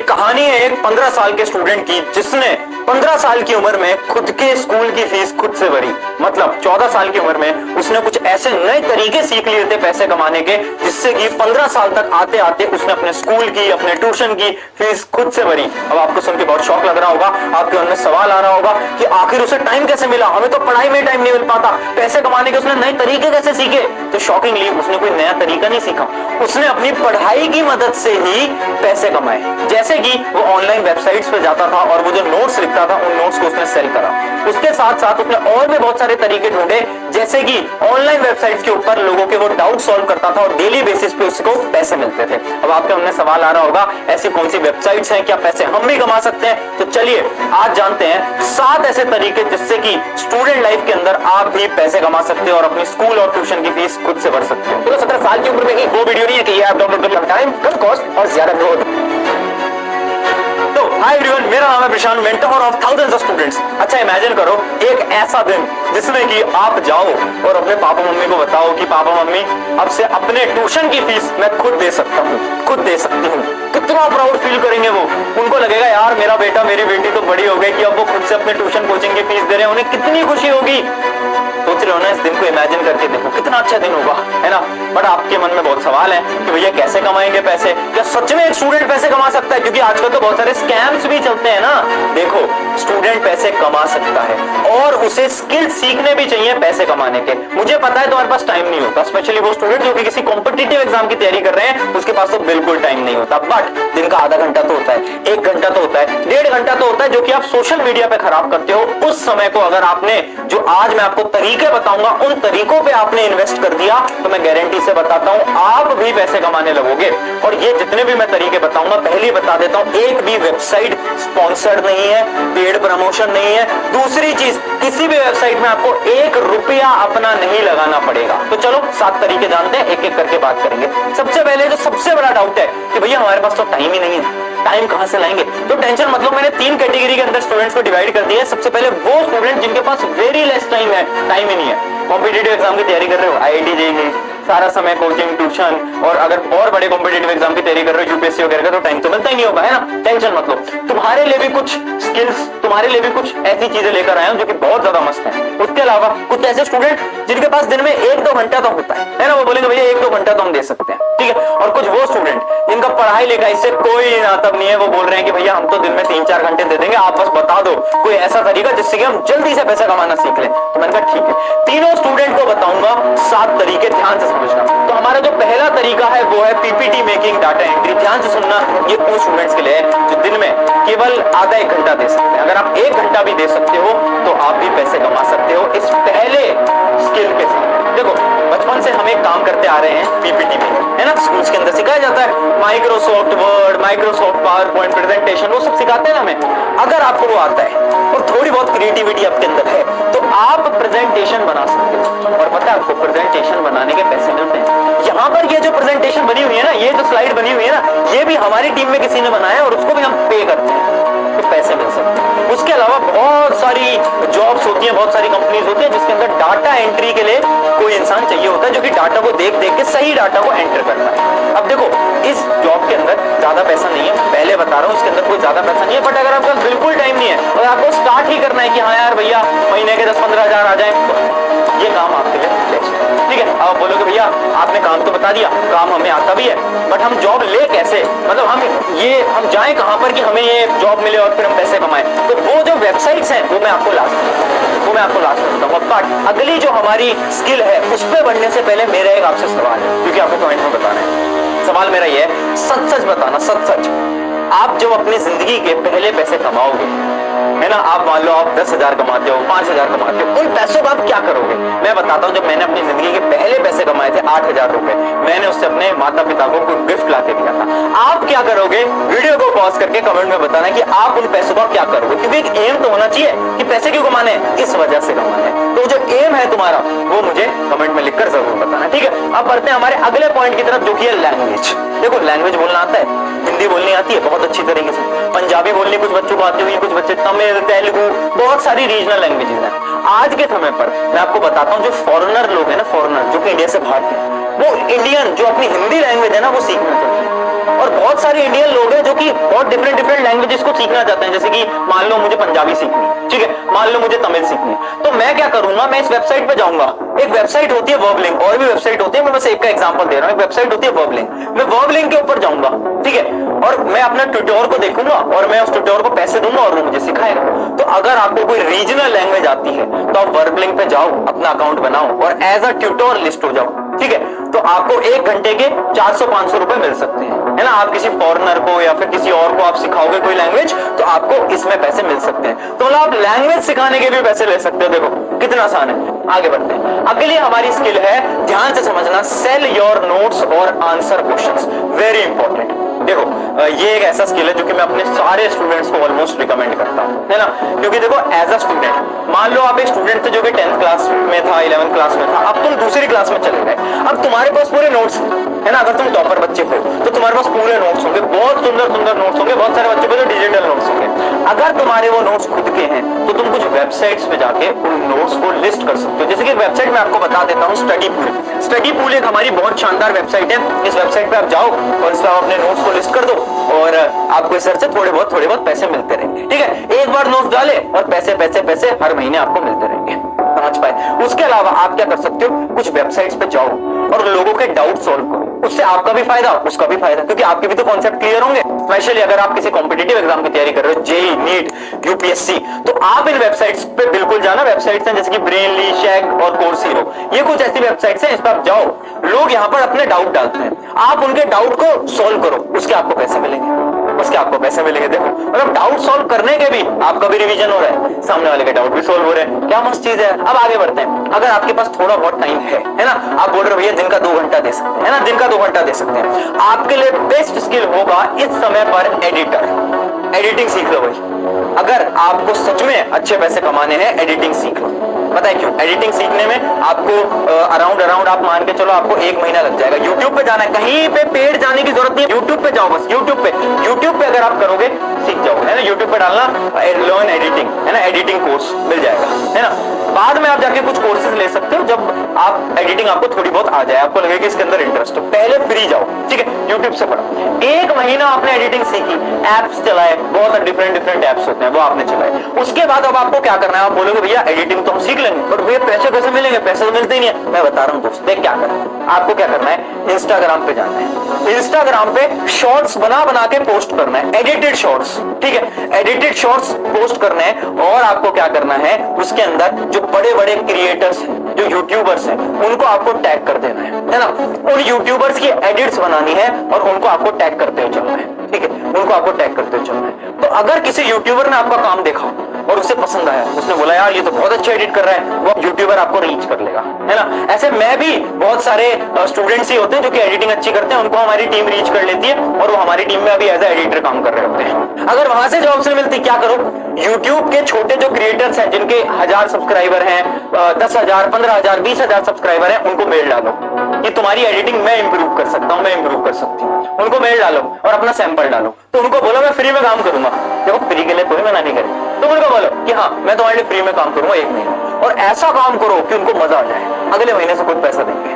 कहानी है एक 15 साल के स्टूडेंट की जिसने 15 साल की उम्र में खुद के स्कूल की फीस खुद से भरी। मतलब 14 साल की उम्र में उसने कुछ ऐसे नए तरीके सीख लिए थे पैसे कमाने के, जिससे कि 15 साल तक आते आते उसने अपने स्कूल की, अपने ट्यूशन की फीस खुद से भरी। अब आपको सुन के बहुत शौक लग रहा होगा, आपके मन में सवाल आ रहा होगा कि आखिर उसे टाइम कैसे मिला, हमें तो पढ़ाई में टाइम नहीं मिल पाता, पैसे कमाने के उसने नए तरीके कैसे सीखे। तो शॉकिंगली उसने कोई नया तरीका नहीं सीखा, उसने अपनी पढ़ाई की मदद से ही पैसे कमाए। जैसे कि वो ऑनलाइन वेबसाइट्स पे जाता था और वो जो नोट्स लिखता था उन नोट्स को उसने सेल करा। उसके साथ साथ उसने और भी बहुत सारे तरीके ढूंढे, जैसे कि ऑनलाइन वेबसाइट्स के ऊपर लोगों के वो डाउट सॉल्व करता था और डेली बेसिस पे उसको पैसे मिलते थे। अब आपके मन में सवाल आ रहा होगा, ऐसी कौन सी वेबसाइट्स हैं, क्या पैसे हम भी कमा सकते हैं? तो चलिए आज जानते हैं 7 ऐसे तरीके जिससे कि स्टूडेंट लाइफ के अंदर आप भी पैसे कमा सकते हो और अपनी स्कूल और ट्यूशन की फीस खुद से भर सकते हो। तो 17 साल की उम्र में ही वो वीडियो नहीं है कि ये आप डाउनलोड कर टाइम, कम कॉस्ट और ज्यादा ग्रोथ। तो हाय एवरीवन, मेरा नाम है Prashant, mentor of thousands of students. अच्छा इमेजिन करो एक ऐसा दिन जिसमें कि आप जाओ और अपने पापा मम्मी को बताओ कि पापा मम्मी अब से अपने ट्यूशन की फीस मैं खुद दे सकता हूँ, खुद दे सकती हूँ। कितना प्राउड फील करेंगे वो। उनको लगेगा यार मेरा बेटा मेरी बेटी तो बड़ी हो गई कि अब वो खुद से अपने ट्यूशन कोचिंग की फीस दे रहे हैं, उन्हें कितनी खुशी होगी। सोच रहे हो ना, इस दिन को इमेजिन करके देखो कितना अच्छा दिन होगा, है ना। बट आपके मन में बहुत सवाल है कि भैया कैसे कमाएंगे पैसे, क्या सच में एक स्टूडेंट पैसे कमा सकता है? क्योंकि आजकल तो बहुत सारे स्कैम्स भी चलते हैं ना। देखो स्टूडेंट पैसे कमा सकता है और उसे स्किल सीखने भी चाहिए पैसे कमाने के। मुझे पता है तुम्हारे पास टाइम नहीं होता, स्पेशली वो स्टूडेंट जो कि किसी कॉम्पिटिटिव एग्जाम की तैयारी कर रहे हैं, उसके पास तो बिल्कुल टाइम नहीं होता। बट दिन का आधा घंटा तो होता है, 1 घंटा तो होता है, 1.5 घंटा तो होता है जो कि आप सोशल मीडिया पे खराब करते हो। उस समय को अगर आपने, जो आज मैं आपको तरीके बताऊंगा, उन तरीकों पे आपने इन्वेस्ट कर दिया तो मैं गारंटी से बताता हूं आप भी पैसे कमाने लगोगे। और ये जितने भी मैं तरीके बताऊंगा, पहले बता देता हूं, एक भी वेबसाइट स्पॉन्सर्ड नहीं है, पेड प्रमोशन नहीं है। दूसरी चीज, किसी भी वेबसाइट में आपको 1 रुपया अपना नहीं लगाना पड़ेगा। तो चलो 7 तरीके जानते हैं, एक एक करके बात करेंगे। सबसे पहले जो सबसे बड़ा डाउट है कि भैया हमारे पास तो टाइम ही नहीं है, टाइम कहां से लाएंगे? तो टेंशन मतलब मैंने 3 कैटेगरी के अंदर स्टूडेंट्स को डिवाइड कर दिया है। सबसे पहले वो स्टूडेंट जिनके पास वेरी लेस टाइम है, टाइम ही नहीं है। कॉम्पिटिटिव एग्जाम की तैयारी कर रहे हो, आईआईटी जेईई, सारा समय कोचिंग ट्यूशन, और अगर और बड़े कॉम्पिटिटिव एग्जाम की तैयारी कर रहे हो यूपीएससी वगैरह का, तो टाइम तो मिलता ही नहीं होगा, है ना। टेंशन मतलब तुम्हारे लिए भी कुछ स्किल्स, तुम्हारे लिए भी कुछ ऐसी चीजें लेकर आया हूं जो कि बहुत ज्यादा मस्त है। उसके अलावा कुछ ऐसे स्टूडेंट जिनके पास दिन में 1-2 घंटा तो होता है ना, वो बोलेंगे भैया 1-2 घंटा तो हम दे सकते हैं, ठीक है। और कुछ वो स्टूडेंट जिनका पढ़ाई लिखाई से कोई नातब नहीं है, वो बोल रहे हैं कि भैया हम तो दिन में 3-4 घंटे दे देंगे, आप बस बता दो कोई ऐसा तरीका जिससे कि हम जल्दी से पैसा कमाना सीख लें। तो मैंने कहा ठीक है, तीनों स्टूडेंट को बताऊंगा 7 तरीके, ध्यान से समझना। तो हमारा जो पहला तरीका है वो है पीपीटी मेकिंग, डाटा एंट्री। ध्यान से सुनना, ये उन स्टूडेंट्स के लिए है जो दिन में केवल आधा 1 घंटा दे सकते हैं। अगर आप 1 घंटा भी दे सकते हो तो आप भी पैसे कमा सकते हो इस पहले स्किल के साथ। देखो बचपन से हम एक काम करते आ रहे हैं पीपीटी में, है ना। स्कूल्स के अंदर सिखाया जाता है Microsoft word, Microsoft power point, presentation, वो सब सिखाते हैं ना हमें। अगर आपको वो आता है और थोड़ी बहुत क्रिएटिविटी आपके अंदर है तो आप प्रेजेंटेशन बना सकते हो। और पता है आपको प्रेजेंटेशन बनाने के पैसे मिलते हैं। यहाँ पर ये जो प्रेजेंटेशन बनी हुई है ना, ये जो स्लाइड बनी हुई है ना, ये भी हमारी टीम में किसी ने बनाया और उसको भी हम पे करते हैं, तो पैसे मिल सकते हैं। उसके अलावा बहुत सारी जॉब्स होती हैं, बहुत सारी कंपनीज होती हैं जिसके अंदर डाटा एंट्री के लिए कोई इंसान चाहिए होता है जो कि डाटा को देख देख के सही डाटा को एंटर करता है। अब देखो इस जॉब के अंदर ज्यादा पैसा नहीं है, पहले बता रहा हूँ, इसके अंदर कोई ज्यादा पैसा नहीं है। बट अगर आपके पास बिल्कुल टाइम नहीं है और आपको स्टार्ट ही करना है कि हाँ यार भैया महीने के 10-15 हजार आ जाए, तो ये काम आपके लिए बेस्ट है, ठीक है। अब बोलोगे भैया आपने काम तो बता दिया, काम हमें आता भी है, बट हम जॉब ले कैसे, मतलब हम जाएं कहां पर कि हमें ये जॉब मिले और फिर हम पैसे कमाएं? तो वो जो वेबसाइट्स हैं वो मैं आपको लास्ट में बताऊंगा। बट अगली जो हमारी स्किल है उस पर बढ़ने से पहले मेरा एक आपसे सवाल है, क्योंकि आपको कमेंट में बताना है। सवाल मेरा ये है, सच बताना, सच आप जब अपनी जिंदगी के पहले पैसे कमाओगे, है ना, आप मान लो आप 10,000 कमाते हो, 5,000 कमाते हो, उन पैसों का आप क्या करोगे? मैं बताता हूँ। जब मैंने अपनी जिंदगी के पहले पैसे कमाए थे 8,000 रुपए, मैंने उससे अपने माता पिता को कुछ गिफ्ट ला के दिया था। आप क्या करोगे? वीडियो को पॉज करके कमेंट में बताना कि आप उन पैसों का क्या करोगे, क्योंकि एक एम तो होना चाहिए कि पैसे क्यों कमाने हैं, इस वजह से कमाने हैं। तो जो एम है तुम्हारा वो मुझे कमेंट में लिखकर जरूर बताना, ठीक है। अब बढ़ते हैं हमारे अगले पॉइंट की तरफ, जो कि है लैंग्वेज। देखो लैंग्वेज बोलना आता है, हिंदी बोलनी आती है बहुत अच्छी तरीके से, पंजाबी बोलनी कुछ बच्चों को आती हुई, कुछ बच्चे तमिल, तेलुगु, बहुत सारी रीजनल लैंग्वेजेस हैं। आज के समय पर मैं आपको बताता हूँ, जो फॉरेनर लोग हैं ना, फॉरेनर जो कि इंडिया से बाहर हैं, वो इंडियन जो अपनी हिंदी लैंग्वेज है ना वो सीखना चाहते हैं। और बहुत सारे इंडियन लोग हैं जो कि बहुत डिफरेंट लैंग्वेजेस को सीखना चाहते हैं, जैसे कि मान लो मुझे पंजाबी सीखनी, ठीक है, मान लो मुझे तमिल सीखनी, तो मैं क्या करूंगा, मैं इस वेबसाइट पे जाऊंगा। एक वेबसाइट होती है वर्बलिंक, और भी वेबसाइट होती है, मैं बस एक का एग्जांपल दे रहा हूं। एक वेबसाइट होती है वर्बलिंक, मैं वर्बलिंक के ऊपर जाऊंगा, ठीक है, और मैं अपना ट्यूटोर को देखूंगा और मैं उस ट्यूटोर को पैसे दूंगा और वो मुझे सिखाएगा। तो अगर आपको कोई रीजनल लैंग्वेज आती है तो आप वर्बलिंक पे जाओ, अपना अकाउंट बनाओ और एज अ ट्यूटर लिस्ट हो जाओ, ठीक है। तो आपको 1 घंटे के 400-500 रुपए मिल सकते हैं, है ना। आप किसी फॉरेनर को या फिर किसी और को आप सिखाओगे कोई लैंग्वेज, तो आपको इसमें पैसे मिल सकते हैं। तो आप लैंग्वेज सिखाने के भी पैसे ले सकते हो। देखो कितना आसान है। आगे बढ़ते हैं। अगली हमारी स्किल है, ध्यान से समझना, सेल योर नोट्स और आंसर क्वेश्चंस। Very important. देखो ये एक ऐसा स्किल है जो कि मैं अपने सारे स्टूडेंट्स को ऑलमोस्ट रिकमेंड करता हूं, है ना। क्योंकि देखो एज अ स्टूडेंट, मान लो आप एक स्टूडेंट थे जो कि 10th क्लास में था, 11th क्लास में था, अब तुम दूसरी क्लास में चले गए। अब तुम्हारे पास पूरे नोट्स, है ना। अगर तुम टॉपर बच्चे हो तो तुम्हारे पास पूरे नोट्स होंगे, बहुत सुंदर सुंदर नोट्स होंगे। बहुत सारे बच्चों के तो डिजिटल नोट्स होंगे। अगर तुम्हारे वो नोट्स खुद के हैं तो तुम कुछ वेबसाइट्स पे जाके उन नोट्स को लिस्ट कर सकते हो। जैसे कि वेबसाइट मैं आपको बता देता हूँ, स्टडी पूल। स्टडी पूल एक हमारी बहुत शानदार वेबसाइट है। इस वेबसाइट पे आप जाओ और इस पर आप अपने नोट्स को लिस्ट कर दो और आपको इस तरह से थोड़े बहुत पैसे मिलते रहेंगे, ठीक है। एक बार नोट्स डाले और पैसे हर महीने आपको मिलते रहेंगे, समझ पाए। उसके अलावा आप क्या कर सकते हो, कुछ वेबसाइट्स पे जाओ और लोगों के डाउट सॉल्व करो। उससे आपका भी फायदा, उसका भी फायदा, क्योंकि आपके भी तो कॉन्सेप्ट क्लियर होंगे। स्पेशली अगर आप किसी कॉम्पिटिटिव एग्जाम की तैयारी कर रहे हो, जेई, नीट, यूपीएससी, तो आप इन वेबसाइट्स पे बिल्कुल जाना। वेबसाइट्स हैं जैसे कि ब्रेनली, शैग और कोर्सेरो, ये कुछ ऐसी वेबसाइट्स हैं, इस पर आप जाओ। लोग यहाँ पर अपने डाउट डालते हैं, आप उनके डाउट को सॉल्व करो, उसके आपको पैसे मिलेंगे। देखो मतलब डाउट सॉल्व करने के भी आपका भी रिवीजन हो रहा है, सामने वाले के डाउट भी सॉल्व हो रहे हैं। क्या मस्त चीज है। अब आगे बढ़ते हैं। अगर आपके पास थोड़ा बहुत टाइम है ना, आप बोल रहे हो भैया दिन का 2 घंटा दे सकते हैं, है ना, दिन का 2 घंटा दे सकते हैं, आपके लिए बेस्ट स्किल होगा इस समय पर एडिटिंग सीख लो भाई। अगर आपको सच में अच्छे पैसे कमाने हैं, एडिटिंग सीख लो। पता है क्यों? एडिटिंग सीखने में आपको अराउंड आप मान के चलो आपको 1 महीना लग जाएगा। यूट्यूब पे जाना है, कहीं पे पेड जाने की जरूरत नहीं है। यूट्यूब पे जाओ, बस यूट्यूब पे अगर आप करोगे सीख जाओगे, है ना। यूट्यूब पे डालना लर्न एडिटिंग, है ना, एडिटिंग कोर्स मिल जाएगा, है ना। बाद में आप जाके कुछ कोर्सेज ले सकते हो जब आप एडिटिंग आपको थोड़ी बहुत आ जाए, आपको लगे कि इसके अंदर इंटरेस्ट हो। पहले फ्री जाओ, ठीक है, यूट्यूब से पढ़ो। 1 महीना आपने एडिटिंग सीखी, एप्स चलाए, बहुत डिफरेंट एप्स होते हैं वो आपने चलाए। उसके बाद अब आपको क्या करना है, आप बोलोगे भैया एडिटिंग तो हम सीख लेंगे, पर भैया पैसे कैसे मिलेंगे? पैसे तो मिलते ही नहीं है। मैं बता रहा हूँ दोस्त, देख क्या करना है। आपको क्या करना है, इंस्टाग्राम पे जाना है। इंस्टाग्राम पे शॉर्ट्स बना के पोस्ट करना है, एडिटेड शॉर्ट्स, ठीक है, एडिटेड शॉर्ट्स पोस्ट करने हैं। और आपको क्या करना है, उसके अंदर जो बड़े क्रिएटर्स हैं, जो यूट्यूबर्स हैं, उनको आपको टैग कर देना है ना। उन यूट्यूबर्स की एडिट्स बनानी है और उनको आपको टैग करते हुए चलना है, ठीक है, उनको आपको टैग करते हुए चलना है। तो अगर किसी यूट्यूबर ने आपका काम देखा और उसे पसंद आया, उसने बोला यार ये तो बहुत अच्छा एडिट कर रहा है, वो यूट्यूबर आपको रीच कर लेगा, है ना। ऐसे मैं भी बहुत सारे स्टूडेंट्स ही होते हैं जो कि एडिटिंग अच्छी करते हैं, उनको हमारी टीम रीच कर लेती है और वो हमारी टीम में अभी एज ए एडिटर काम कर रहे होते हैं। अगर वहां से जॉब से मिलती, क्या करो, यूट्यूब के छोटे जो क्रिएटर्स हैं जिनके 1000 सब्सक्राइबर हैं, 10,000, 15,000, 20,000 सब्सक्राइबर हैं, उनको मेल डालो कि तुम्हारी एडिटिंग मैं इंप्रूव कर सकता हूं, मैं इंप्रूव कर सकती हूँ। उनको मेल डालो और अपना सैंपल डालो। तो उनको बोलो मैं फ्री में काम करूंगा। देखो फ्री के लिए कोई मना नहीं करे, तुम उनको बोलो कि हाँ मैं तुम्हारे लिए फ्री में काम करूंगा 1 महीना, और ऐसा काम करो कि उनको मजा आ जाए, अगले महीने से कुछ पैसा देंगे।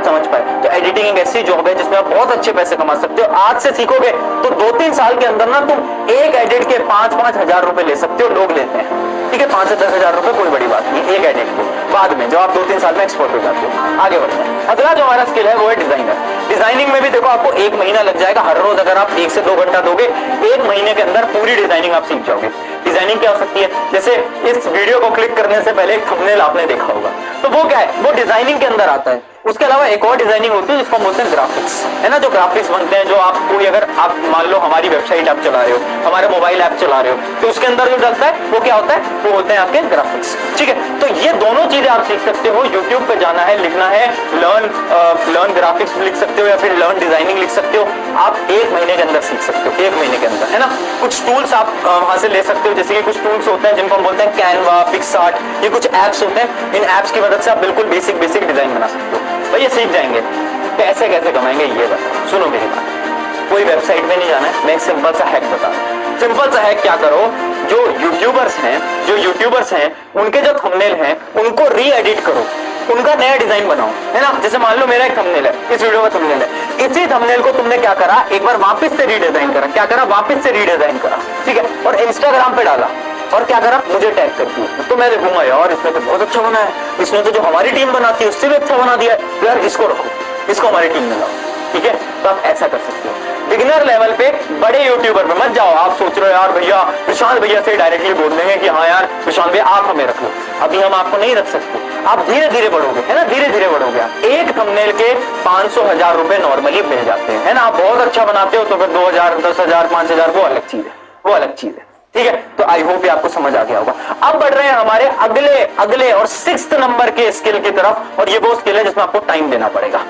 समझ पाए। तो एडिटिंग एक ऐसी जॉब है जिसमें आप बहुत अच्छे पैसे कमा सकते हो। आज से सीखोगे तो 2-3 साल के अंदर ना तुम एक एडिट के 5-5 हजार रुपए ले सकते हो। लोग लेते हैं, ठीक है, 5 से 10 हजार रुपए कोई बड़ी बात नहीं एक एडिट को। बाद में जब आप 2-3 साल में एक्सपर्ट हो जाते हो। आगे बढ़ते हैं। अगला जो हमारा स्किल है वो है डिजाइनर। डिजाइनिंग में भी देखो आपको 1 महीना लग जाएगा। हर रोज अगर आप 1 से 2 घंटा दोगे, 1 महीने के अंदर पूरी डिजाइनिंग आप सीख जाओगे। डिजाइनिंग क्या हो सकती है, जैसे इस वीडियो को क्लिक करने से पहले एक थंबनेल आपने देखा होगा, तो वो क्या है, वो डिजाइनिंग के अंदर आता है। उसके अलावा एक और डिजाइनिंग होती है जिसको बोलते हैं ग्राफिक्स, है ना। जो ग्राफिक्स बनते हैं, जो आप कोई अगर आप मान लो हमारी वेबसाइट आप चला रहे हो, हमारे मोबाइल ऐप चला रहे हो, तो उसके अंदर जो डलता है वो क्या होता है, वो होते हैं आपके ग्राफिक्स, ठीक है। तो ये दोनों चीजें आप सीख सकते हो। यूट्यूब पे जाना है, लिखना है लर्न ग्राफिक्स लिख सकते हो या फिर लर्न डिजाइनिंग लिख सकते हो। आप 1 महीने के अंदर सीख सकते हो, 1 महीने के अंदर, है ना। कुछ टूल्स आप वहां से ले सकते हो, जैसे कि कुछ टूल्स होते हैं जिनको हम बोलते हैं कैनवा, पिक्सआर्ट, ये कुछ एप्स होते हैं। इन एप्स की मदद से आप बिल्कुल बेसिक डिजाइन बना सकते हो। भाई ये सीख जाएंगे। पैसे कैसे कमाएंगे ये बताओ, सुनो मेरी बात। कोई वेबसाइट पे नहीं जाना है, मैं एक सिंपल सा हैक बता रहा हूं। सिंपल सा हैक क्या करो, जो यूट्यूबर्स हैं उनके जो थंबनेल हैं उनको री एडिट करो, उनका नया डिजाइन बनाओ, है ना। जैसे मान लो मेरा एक थंबनेल है, इस वीडियो का थंबनेल है, इसी थंबनेल को तुमने क्या करा, एक बार वापस से रीडिजाइन करा, क्या करा, वापस से रीडिजाइन करा, ठीक है, और इंस्टाग्राम पे डाला और क्या करा, मुझे टैग कर दिया। तो मैं देखूंगा यार इसने तो बहुत अच्छा बना है, इसने तो जो हमारी टीम बनाती है उससे भी अच्छा बना दिया है, यार इसको रखो, इसको हमारी टीम में लाओ, ठीक है। तो आप ऐसा कर सकते हो। बिगिनर लेवल पे बड़े यूट्यूबर पे मत जाओ। आप सोच रहे हो यार भैया प्रशांत भैया से डायरेक्टली बोल देंगे कि हाँ यार प्रशांत भैया आप हमें रख लो, अभी हम आपको नहीं रख सकते। आप धीरे धीरे बढ़ोगे, है ना, धीरे धीरे बढ़ोगे। आप एक थंबनेल के 500-1000 रुपए नॉर्मली मिल जाते हैं, है ना। आप बहुत अच्छा बनाते हो तो फिर 2000, 10,000, 5,000 वो अलग चीज है, वो अलग चीज है, ठीक है। तो आई होप आपको समझ आ गया होगा। अब बढ़ रहे हैं हमारे अगले और 6th नंबर के स्किल की तरफ, और ये वो स्किल है जिसमें आपको टाइम देना पड़ेगा।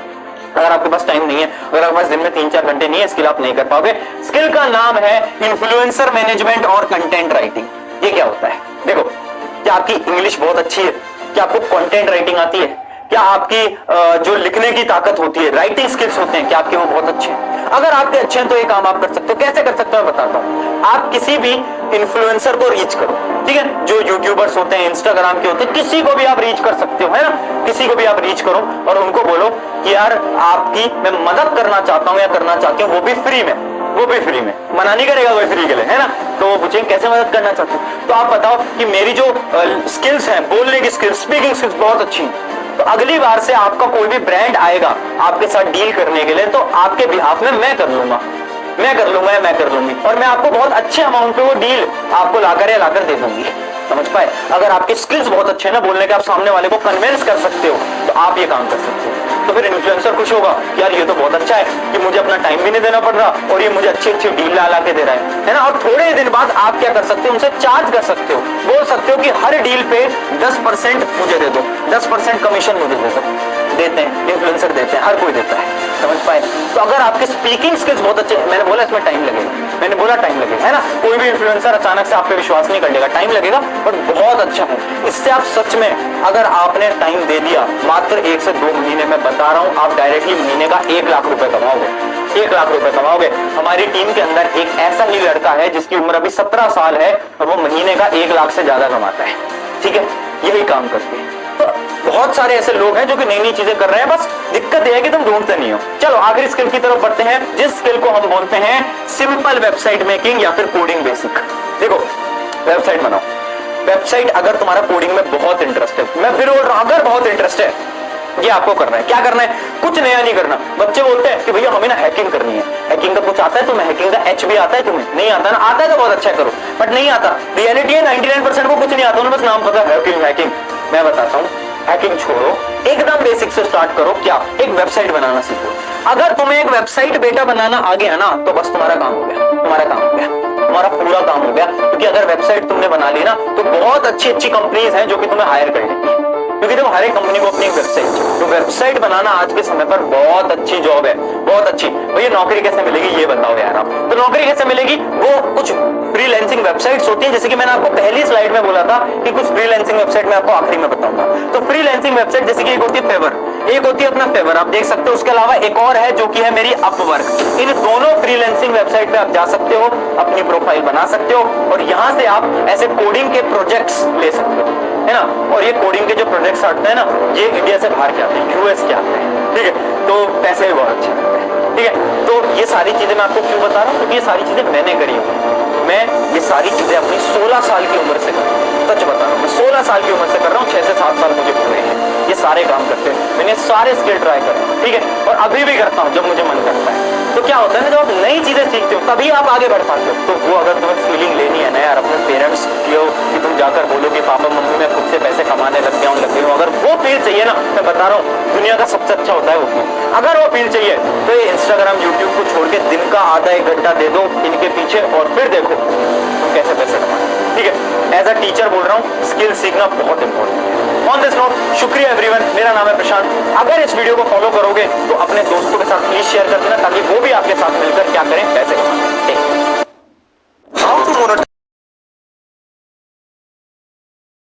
अगर आपके पास टाइम नहीं है, अगर आपके पास दिन में 3-4 घंटे नहीं है, स्किल आप नहीं कर पाओगे। स्किल का नाम है इन्फ्लुएंसर मैनेजमेंट और कंटेंट राइटिंग। ये क्या होता है? देखो, क्या आपकी इंग्लिश बहुत अच्छी है? क्या आपको कंटेंट राइटिंग आती है? क्या आपकी जो लिखने की ताकत होती है, राइटिंग स्किल्स होते हैं, क्या आपके वो बहुत अच्छे हैं? अगर आपके अच्छे हैं तो ये काम आप कर सकते हो। कैसे कर सकते हो मैं बताता हूं। आप किसी भी इन्फ्लुएंसर को रीच करो, ठीक है, जो यूट्यूबर्स होते हैं, इंस्टाग्राम के होते हैं, किसी को भी आप रीच कर सकते हो, है ना, किसी को भी आप रीच करो और उनको बोलो कि यार आपकी मैं मदद करना चाहता हूं या करना चाहती हूँ, वो भी फ्री में, वो भी फ्री में, मना नहीं करेगा कोई फ्री के लिए, है ना। तो वो पूछेंगे कैसे मदद करना चाहते हो, तो आप बताओ कि मेरी जो स्किल्स हैं, बोलने की स्किल्स, स्पीकिंग स्किल्स बहुत अच्छी हैं, तो अगली बार से आपका कोई भी ब्रांड आएगा आपके साथ डील करने के लिए, तो आपके बिहाफ में मैं कर लूंगा, मैं कर लूंगा या मैं कर लूंगी, और मैं आपको बहुत अच्छे अमाउंट पे वो डील आपको लाकर या लाकर दे दूंगी। समझ पाए? अगर आपके स्किल्स बहुत अच्छे हैं ना बोलने के, आप सामने वाले को कन्विंस कर सकते हो, तो आप ये काम कर सकते हो। तो फिर इन्फ्लुएंसर खुश होगा, यार ये तो बहुत अच्छा है कि मुझे अपना टाइम भी नहीं देना पड़ रहा और ये मुझे अच्छी अच्छी डील ला के दे रहा है ना। और थोड़े दिन बाद आप क्या कर सकते हो, उनसे चार्ज कर सकते हो, बोल सकते हो कि हर डील पे 10% मुझे दे दो, 10% कमीशन मुझे दे दो। देते हैं, इन्फ्लुएंसर देते हैं, हर कोई देता है। समझ पाए? तो अगर आपके स्पीकिंग स्किल्स बहुत अच्छे, मैंने बोला इसमें टाइम लगेगा, मैंने बोला टाइम लगेगा, है ना। कोई भी इन्फ्लुएंसर अचानक से आप पे विश्वास नहीं कर लेगा, टाइम लगेगा, बट बहुत अच्छा है। इससे आप सच में अगर आपने टाइम दे दिया, मात्र 1 से 2 महीने में बता रहा हूं, आप डायरेक्टली महीने का 1 लाख रुपए कमाओगे, 1 लाख रुपए कमाओगे। हमारी टीम के अंदर एक ऐसा ही लड़का है जिसकी उम्र अभी 17 साल है और वो महीने का 1 लाख से ज्यादा कमाता है, ठीक है, यही काम करते हैं। तो बहुत सारे ऐसे लोग हैं जो कि नई नई चीजें कर रहे हैं, बस दिक्कत यह है कि तुम ढूंढते नहीं हो। चलो आखिरी स्किल की तरफ बढ़ते हैं, जिस स्किल को हम बोलते हैं सिंपल वेबसाइट मेकिंग या फिर कोडिंग बेसिक। देखो, वेबसाइट बनाओ। वेबसाइट, अगर तुम्हारा कोडिंग में बहुत इंटरेस्ट है, मैं फिर बोल रहा हूं अगर बहुत इंटरेस्ट है, ये आपको करना है। क्या करना है? कुछ नया नहीं करना। बच्चे बोलते हैं कि भैया हमें ना हैकिंग करनी है। हैकिंग का कुछ आता है तुम्हें? हैकिंग का एच भी आता है तुम्हें? नहीं आता ना। आता है तो बहुत अच्छा करो, बट नहीं आता। रियलिटी है 99% को कुछ नहीं आता, उन्हें बस नाम पता है हैकिंग हैकिंग। मैं बताता हूँ, हैकिंग छोड़ो, एकदम बेसिक से स्टार्ट करो। क्या? एक वेबसाइट बनाना सीखो। अगर तुम्हें एक वेबसाइट बेटा बनाना आ गया ना, तो बस तुम्हारा काम हो गया, तुम्हारा काम हो गया, तुम्हारा पूरा काम हो गया। क्योंकि अगर वेबसाइट तुमने बना ली ना, तो बहुत अच्छी अच्छी कंपनीज हैं जो कि तुम्हें हायर कर लेंगी, क्योंकि तुम हर एक कंपनी को अपनी वेबसाइट, तो वेबसाइट बनाना आज के समय पर बहुत अच्छी जॉब है, बहुत अच्छी। भैया नौकरी कैसे मिलेगी ये बताओ यार आप। तो नौकरी कैसे मिलेगी? वो कुछ फ्रीलांसिंग वेबसाइट्स होती हैं, जैसे कि मैंने आपको पहली स्लाइड में बोला था कि कुछ फ्रीलांसिंग वेबसाइट मैं आपको आखिरी में बताऊंगा। तो फ्रीलांसिंग वेबसाइट जैसे कि एक होती है फेवर, एक होती है अपना फेवर, आप देख सकते हो। उसके अलावा एक और है जो कि है मेरी अपवर्क। इन दोनों फ्रीलांसिंग वेबसाइट पे आप जा सकते हो, अपनी प्रोफाइल बना सकते हो और यहां से आप ऐसे कोडिंग के प्रोजेक्ट्स ले सकते हो, है ना। और ये कोडिंग के जो प्रोजेक्ट्स आते हैं ना, ये इंडिया से बाहर के आते हैं, यूएस के आते हैं, ठीक है। तो पैसे भी बहुत अच्छे मिलते हैं, ठीक है। तो ये सारी चीजें मैं आपको क्यों बता रहा हूँ? क्योंकि ये सारी चीजें मैंने करी हुई। मैं ये सारी चीजें अपनी 16 साल की उम्र से कर रहा हूँ, सच बता रहा हूँ। मैं 16 साल की उम्र से कर रहा हूँ, 6 से 7 साल मुझे पूरे हैं। ये सारे काम करते हैं, मैंने सारे स्किल ट्राई करे, ठीक है, और अभी भी करता हूँ जब मुझे मन करता है। तो क्या होता है ना, जब आप नई चीजें सीखते हो तभी आप आगे बढ़ पाते हो। तो वो अगर तुम्हें फीलिंग लेनी है ना यार, अपने पेरेंट्स की तुम जाकर बोलो कि पापा मम्मी मैं खुद से पैसे कमाने लग गया हूँ, अगर वो फील चाहिए ना, मैं बता रहा हूँ दुनिया का सबसे अच्छा होता है वो फील। अगर वो फील चाहिए तो ये इंस्टाग्राम यूट्यूब को छोड़ के दिन का आधा 1 घंटा दे दो इनके पीछे और फिर देखो तुम कैसे पैसे कमाए, ठीक है। एज अ टीचर बोल रहा हूँ, स्किल सीखना बहुत इंपॉर्टेंट है। ऑन दिस नोट, शुक्रिया एवरीवन, मेरा नाम है प्रशांत। अगर इस वीडियो को फॉलो करोगे तो अपने दोस्तों के साथ प्लीज शेयर कर देना, ताकि वो भी आपके साथ मिलकर क्या करें, पैसे कमाएं।